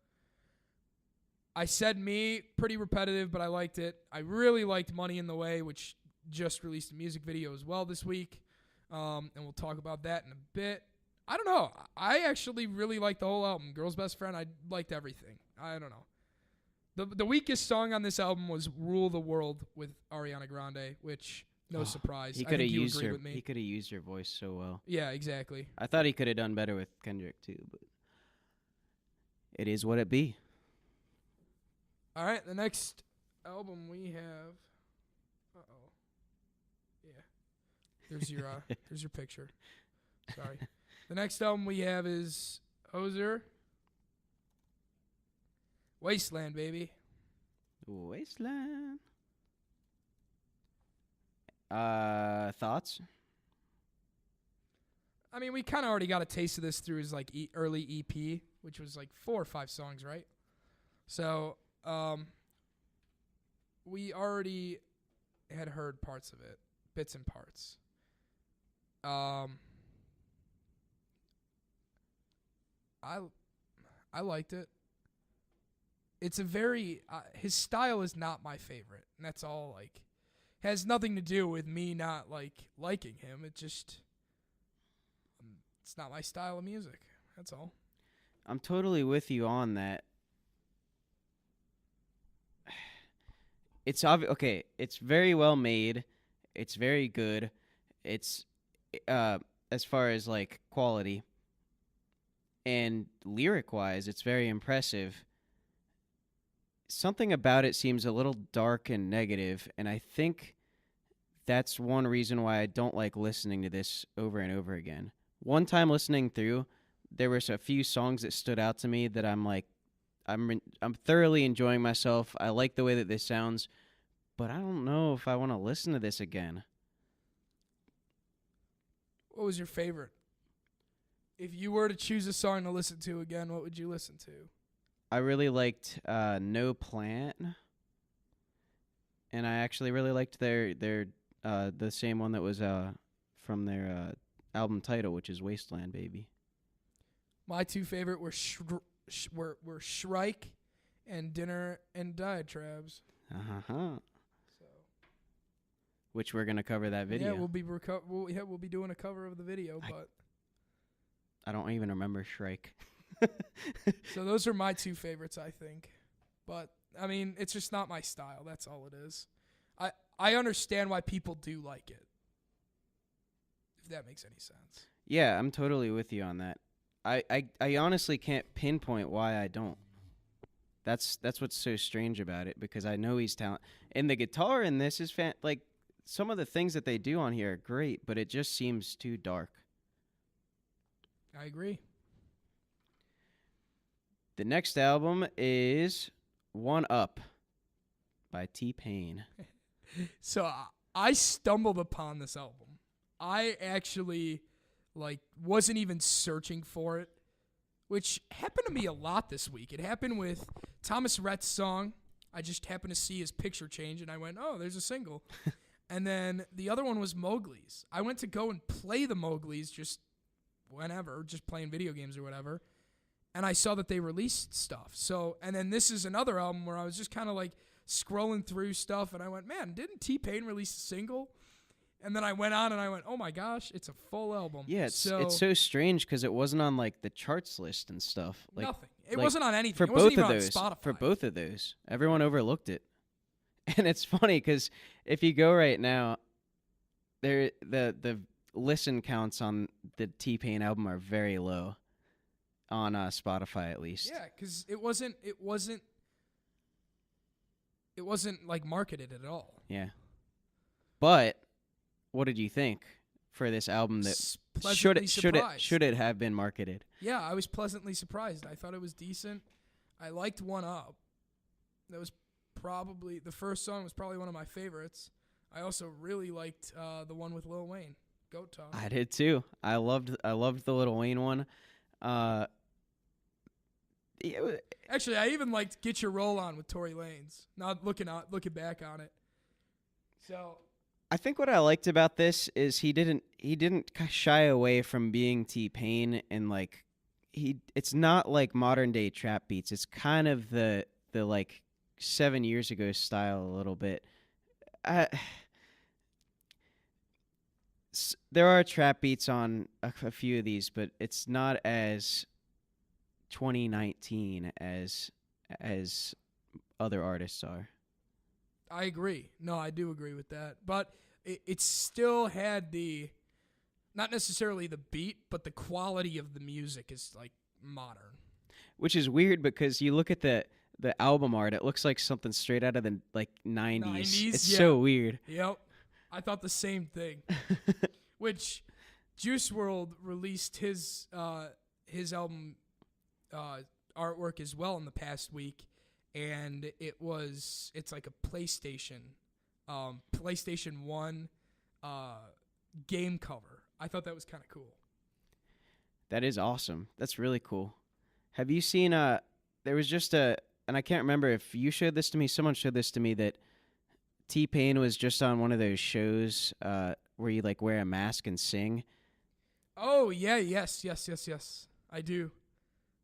I said Me, pretty repetitive, but I liked it. I really liked Money in the Way, which just released a music video as well this week. And we'll talk about that in a bit. I don't know. I actually really liked the whole album. Girl's Best Friend, I liked everything. I don't know. The weakest song on this album was Rule the World with Ariana Grande, which, no surprise. He could have used her. He could have used her voice so well. Yeah, exactly. I thought he could have done better with Kendrick too, but it is what it be. All right, the next album we have. Yeah. There's your picture. Sorry. The next album we have is Weezer. Wasteland, baby. Wasteland. Thoughts? I mean, we kind of already got a taste of this through his like early EP, which was like 4 or 5 songs, right? So, we already had heard parts of it, bits and parts. I liked it. It's a very his style is not my favorite, and that's all. Like, has nothing to do with me not liking him. It just it's not my style of music. That's all. I'm totally with you on that. It's okay. It's very well made. It's very good. It's as far as like quality and lyric wise, it's very impressive. Something about it seems a little dark and negative, and I think that's one reason why I don't like listening to this over and over again. One time listening through, there was a few songs that stood out to me that I'm like, I'm thoroughly enjoying myself. I like the way that this sounds, but I don't know if I want to listen to this again. What was your favorite? If you were to choose a song to listen to again, what would you listen to? I really liked No Plant, and I actually really liked their the same one that was from their album title, which is Wasteland, baby. My 2 favorite were Shrike and Dinner and Diatribes. So. Which we're gonna cover that video. Yeah, we'll be doing a cover of the video, but I don't even remember Shrike. So those are my 2 favorites, I think. But I mean, it's just not my style. That's all it is. I understand why people do like it. If that makes any sense. Yeah, I'm totally with you on that. I honestly can't pinpoint why I don't. That's what's so strange about it, because I know he's talented. And the guitar in this is like some of the things that they do on here are great, but it just seems too dark. I agree. The next album is One Up by TPain. So I stumbled upon this album. I actually wasn't even searching for it, which happened to me a lot this week. It happened with Thomas Rhett's song. I just happened to see his picture change, and I went, oh, there's a single. And then the other one was Mowglis. I went to go and play the Mowglis just whenever, just playing video games or whatever, and I saw that they released stuff. So, and then this is another album where I was just kind of like scrolling through stuff, and I went, man, didn't TPain release a single? And then I went on and I went, oh my gosh, it's a full album. Yeah, it's so strange because it wasn't on like the charts list and stuff. Like, nothing. It wasn't on anything. For it wasn't both even of those, on Spotify. for both of those, everyone overlooked it. And it's funny because if you go right now, the listen counts on the TPain album are very low on Spotify at least. Yeah, because it wasn't like marketed at all. Yeah. But what did you think for this album that should it have been marketed? Yeah, I was pleasantly surprised. I thought it was decent. I liked One Up. That was probably the first song was probably one of my favorites. I also really liked the one with Lil Wayne, Goat Talk. I did too. I loved the Lil Wayne one. Actually, I even liked Get Your Roll On with Tory Lanez. Not looking back on it. So I think what I liked about this is he didn't shy away from being TPain, and like it's not like modern day trap beats. It's kind of the like 7 years ago style a little bit. There are trap beats on a few of these, but it's not as 2019 as other artists are. I agree. No, I do agree with that. But it still had not necessarily the beat, but the quality of the music is like modern. Which is weird because you look at the album art, it looks like something straight out of the like 90s. It's so weird. Yep. I thought the same thing. Which Juice WRLD released his album artwork as well in the past week, and it's like a PlayStation 1 game cover. I thought that was kind of cool. That is awesome. That's really cool. Have you seen there was just and I can't remember if you showed this to me, someone showed this to me, that TPain was just on one of those shows where you like wear a mask and sing. Oh yeah, yes. I do.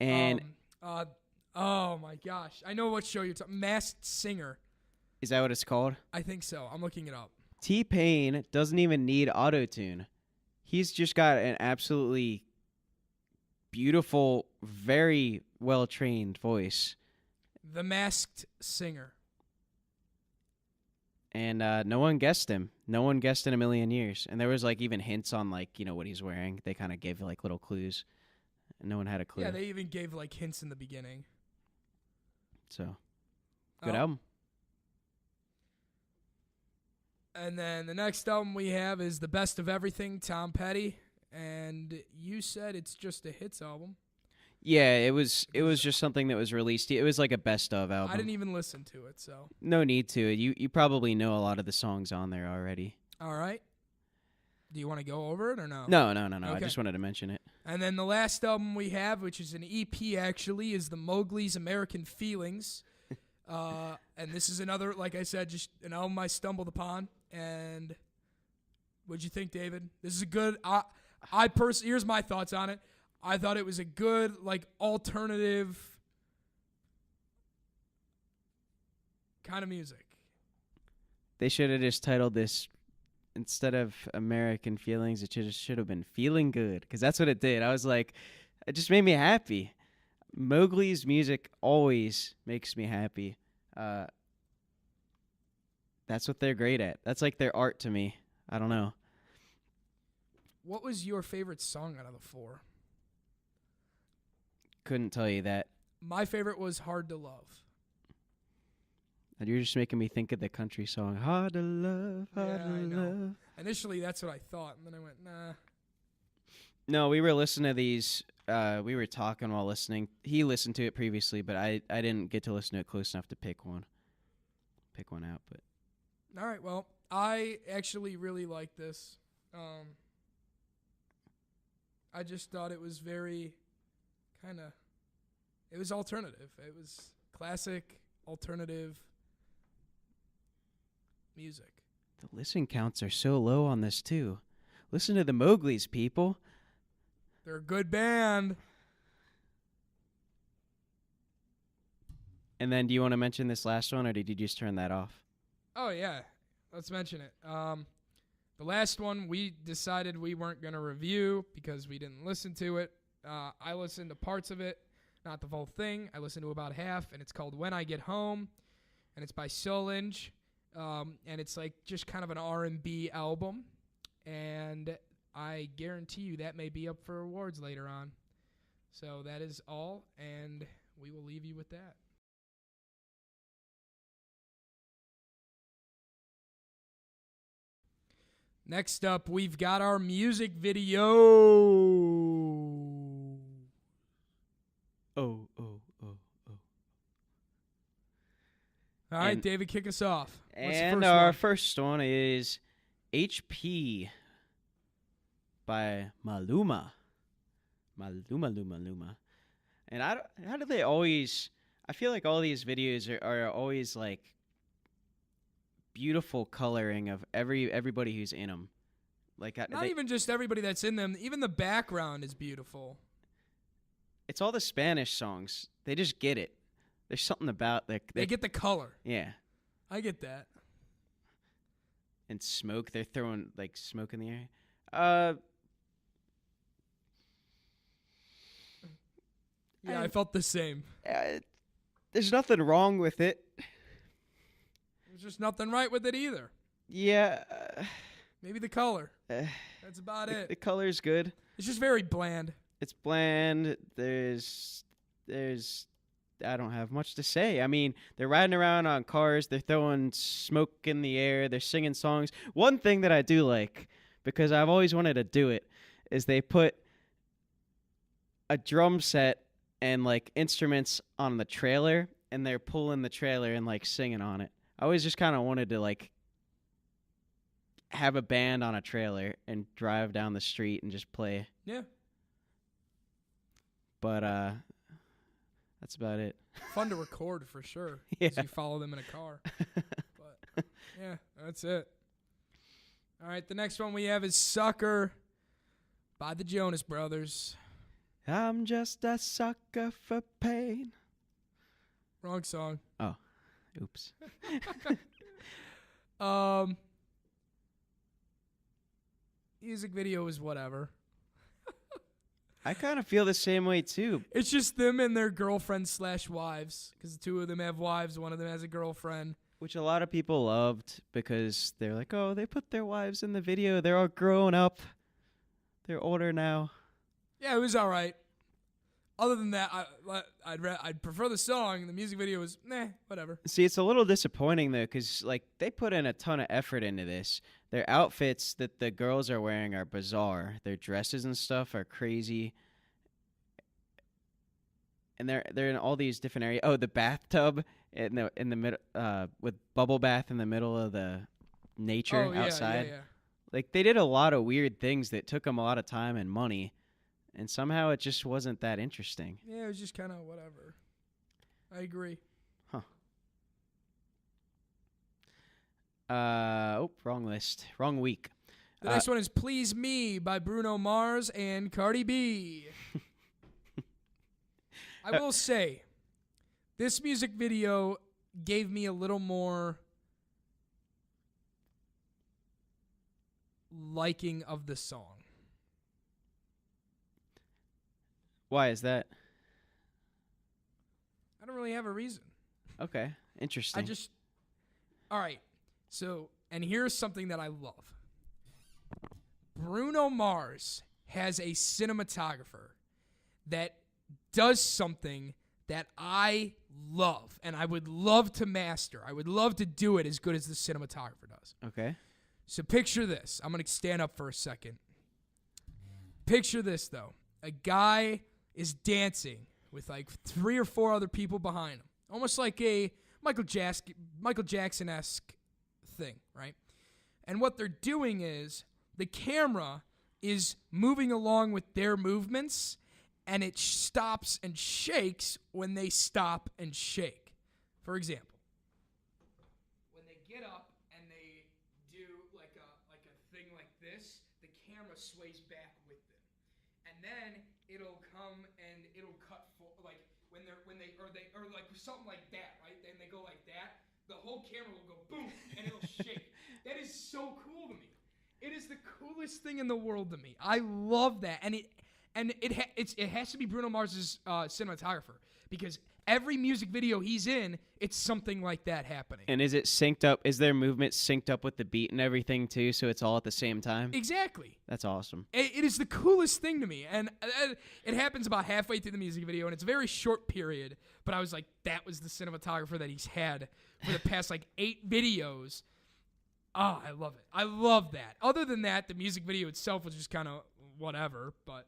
And oh my gosh, I know what show you're talking. Masked Singer. Is that what it's called? I think so. I'm looking it up. TPain doesn't even need auto-tune. He's just got an absolutely beautiful, very well-trained voice. The Masked Singer. And no one guessed him. No one guessed in a million years. And there was like even hints on like, what he's wearing. They kind of gave like little clues. And no one had a clue. Yeah, they even gave like hints in the beginning. So, good album. And then the next album we have is The Best of Everything, Tom Petty. And you said it's just a hits album. Yeah, it was just something that was released. It was like a best of album. I didn't even listen to it, so. No need to. You probably know a lot of the songs on there already. All right. Do you want to go over it or no? No. Okay. I just wanted to mention it. And then the last album we have, which is an EP actually, is the Mowglis American Feelings. And this is another, like I said, just an album I stumbled upon. And what'd you think, David? This is a good, here's my thoughts on it. I thought it was a good, like, alternative kind of music. They should have just titled this, instead of American Feelings, it should have been Feeling Good, because that's what it did. I was like, it just made me happy. Mowgli's music always makes me happy. That's what they're great at. That's like their art to me. I don't know. What was your favorite song out of the four? Couldn't tell you that. My favorite was Hard to Love. And you're just making me think of the country song, Hard to Love, Hard to Love. Initially, that's what I thought, and then I went, nah. No, we were listening to these. We were talking while listening. He listened to it previously, but I didn't get to listen to it close enough to pick one out. But all right, well, I actually really liked this. I just thought it was very it was alternative. It was classic alternative music. The listen counts are so low on this too. Listen to the Mowglis, people. They're a good band. And then do you want to mention this last one, or did you just turn that off? Oh, yeah. Let's mention it. The last one we decided we weren't going to review because we didn't listen to it. I listened to parts of it, not the whole thing. I listened to about half, and it's called When I Get Home, and it's by Solange, and it's like just kind of an R&B album, and I guarantee you that may be up for awards later on. So that is all, and we will leave you with that. Next up, we've got our music video. Oh. All right, David, kick us off. And our first one is HP by Maluma. Maluma. And how do they always... I feel like all these videos are always like beautiful coloring of everybody who's in them. Like not even just everybody that's in them. Even the background is beautiful. It's all the Spanish songs. They just get it. There's something about they get the color. Yeah, I get that. And smoke. They're throwing like smoke in the air. Yeah, I felt the same. There's nothing wrong with it. There's just nothing right with it either. Yeah. Maybe the color. That's about it. The color's good. It's just very bland. It's bland. There's I don't have much to say. I mean, they're riding around on cars. They're throwing smoke in the air. They're singing songs. One thing that I do like, because I've always wanted to do it, is they put a drum set and like instruments on the trailer, and they're pulling the trailer and like singing on it. I always just kind of wanted to like have a band on a trailer and drive down the street and just play. Yeah. But that's about it. Fun to record for sure. Yeah. As you follow them in a car. But yeah, that's it. All right, the next one we have is Sucker by the Jonas Brothers. I'm just a sucker for pain. Wrong song. Oh, oops. Music video is whatever. I kind of feel the same way too. It's just them and their girlfriends/wives, because the two of them have wives, one of them has a girlfriend. Which a lot of people loved because they're like, oh, they put their wives in the video. They're all grown up. They're older now. Yeah, it was all right. Other than that, I'd prefer the song. The music video was, whatever. See, it's a little disappointing, though, because like, they put in a ton of effort into this. Their outfits that the girls are wearing are bizarre. Their dresses and stuff are crazy. And they're in all these different areas. Oh, the bathtub in the middle, with bubble bath in the middle of the nature outside. Yeah. Like, they did a lot of weird things that took them a lot of time and money. And somehow it just wasn't that interesting. Yeah, it was just kind of whatever. I agree. Huh. Wrong list. Wrong week. The next one is Please Me by Bruno Mars and Cardi B. I will say, this music video gave me a little more liking of the song. Why is that? I don't really have a reason. Okay, interesting. All right. So, and here's something that I love. Bruno Mars has a cinematographer that does something that I love, and I would love to master. I would love to do it as good as the cinematographer does. Okay. So picture this. I'm going to stand up for a second. Picture this, though. A guy is dancing with like 3 or 4 other people behind him. Almost like a Michael Jackson-esque thing, right? And what they're doing is the camera is moving along with their movements, and it stops and shakes when they stop and shake. For example, when they get up and they do like a thing like this, the camera sways back with them. And then it'll come and it'll cut like when they like something like that, right? Then they go like that. The whole camera will go boom and it'll shake. That is so cool to me. It is the coolest thing in the world to me. I love that, and it has to be Bruno Mars's cinematographer, because every music video he's in, it's something like that happening. And is it synced up? Is their movement synced up with the beat and everything too, so it's all at the same time? Exactly. That's awesome. It is the coolest thing to me, and it happens about halfway through the music video, and it's a very short period, but I was like, that was the cinematographer that he's had for the past, 8 videos. Oh, I love it. I love that. Other than that, the music video itself was just kind of whatever, but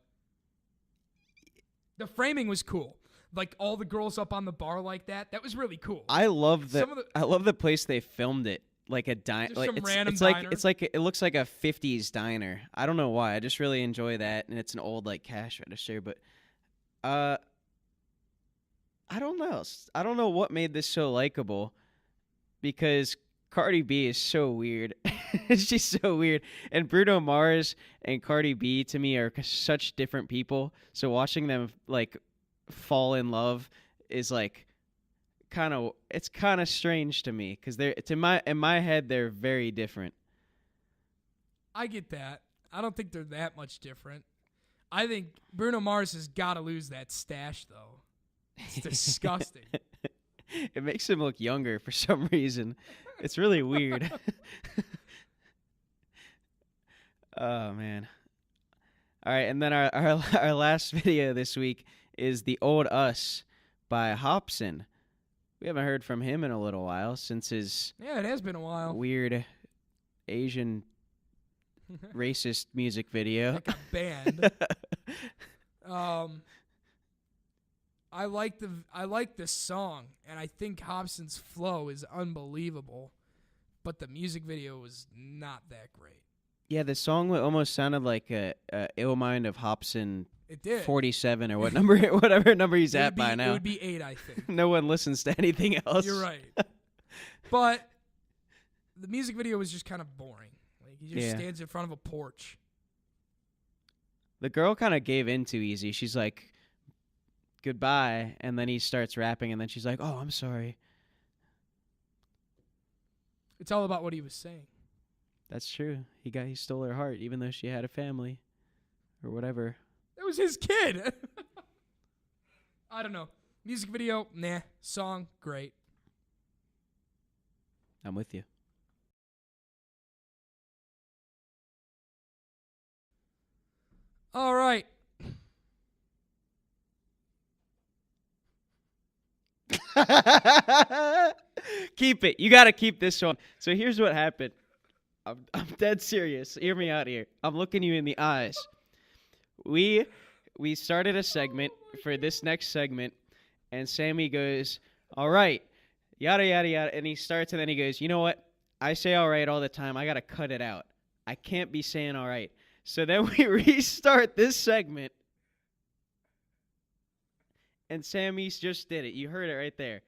the framing was cool. Like all the girls up on the bar like that. That was really cool. I love I love the place they filmed it. Like a diner. Like random diner. It looks like a 50s diner. I don't know why. I just really enjoy that, and it's an old cash register. But, I don't know. I don't know what made this so likable, because Cardi B is so weird. She's so weird. And Bruno Mars and Cardi B to me are such different people. So watching them fall in love is kind of strange to me, because in my head they're very different. I get that. I don't think they're that much different. I think Bruno Mars has got to lose that stash though. It's disgusting. It makes him look younger for some reason. It's really weird. Oh, man. All right, and then our last video this week is The Old Us by Hobson. We haven't heard from him in a little while since his it has been a while. Weird Asian racist music video. Like a band. I like the song, and I think Hobson's flow is unbelievable, but the music video was not that great. Yeah, the song almost sounded like a Ill Mind of Hobson. It did. 47 or whatever number he's at by now. It would be 8, I think. No one listens to anything else. You're right. But the music video was just kind of boring. He just stands in front of a porch. The girl kind of gave in too easy. She's like, goodbye, and then he starts rapping, and then she's like, oh, I'm sorry. It's all about what he was saying. That's true. He stole her heart, even though she had a family or whatever. That was his kid. I don't know. Music video, nah. Song, great. I'm with you. All right. Keep it. You got to keep this one. So here's what happened. I'm dead serious. Hear me out here. I'm looking you in the eyes. We started a segment for this next segment, and Sammy goes, all right, yada, yada, yada. And he starts, and then he goes, you know what? I say all right all the time. I got to cut it out. I can't be saying all right. So then we restart this segment, and Sammy just did it. You heard it right there.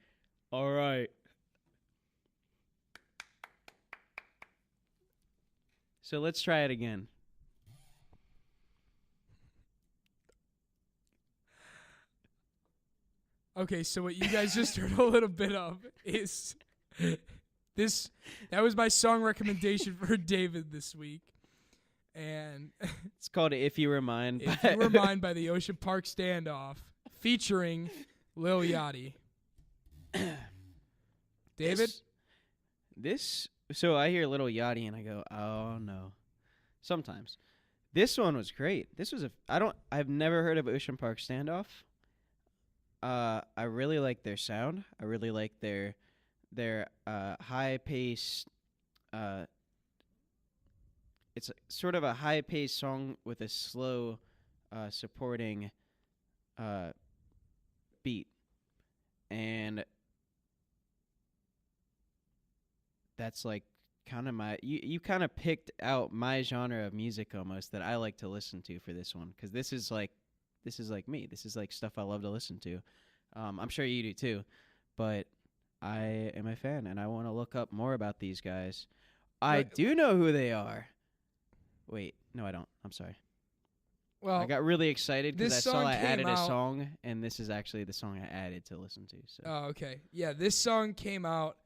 All right. So let's try it again. Okay, so what you guys just heard a little bit of is this. That was my song recommendation for David this week. And it's called If You Were Mine. If You Were Mine by the Ocean Park Standoff, featuring Lil Yachty. David? So I hear Lil Yachty and I go, oh no. Sometimes. This one was great. I've never heard of Ocean Park Standoff. I really like their sound. I really like their high-paced, it's sort of a high-paced song with a slow supporting beat. And that's kind of you kind of picked out my genre of music almost that I like to listen to for this one, because this is like me. This is stuff I love to listen to. I'm sure you do too, but I am a fan and I want to look up more about these guys. I do know who they are. Wait, no, I don't. I'm sorry. Well, I got really excited because I saw I added a song, and this is actually the song I added to listen to. So. Oh, okay. Yeah, this song came out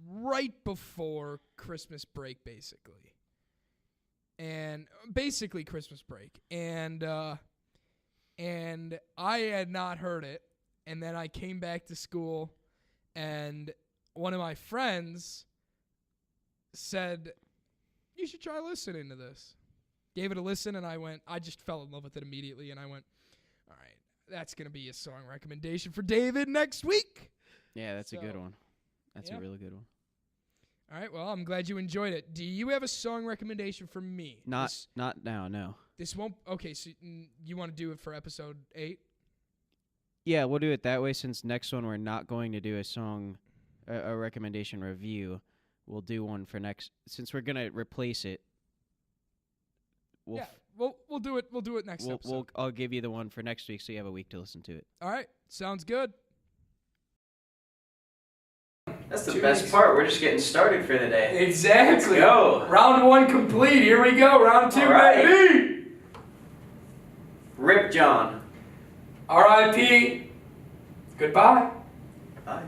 right before Christmas break, basically. and basically Christmas break, and I had not heard it, and then I came back to school, and one of my friends said, "You should try listening to this." Gave it a listen, and I just fell in love with it immediately, and I went, all right, that's going to be a song recommendation for David next week. Yeah, that's a good one. That's a really good one. All right, well, I'm glad you enjoyed it. Do you have a song recommendation for me? Not now, no. This won't, okay, so you want to do it for episode 8? Yeah, we'll do it that way since next one we're not going to do a song, a recommendation review. We'll do one for next, since we're going to replace it. We'll do it. We'll do it next episode. I'll give you the one for next week, so you have a week to listen to it. All right, sounds good. That's the best part. We're just getting started for the day. Exactly. Let's go. Round 1 complete. Here we go. Round 2, right. baby. Rip John. R.I.P. Goodbye. Bye.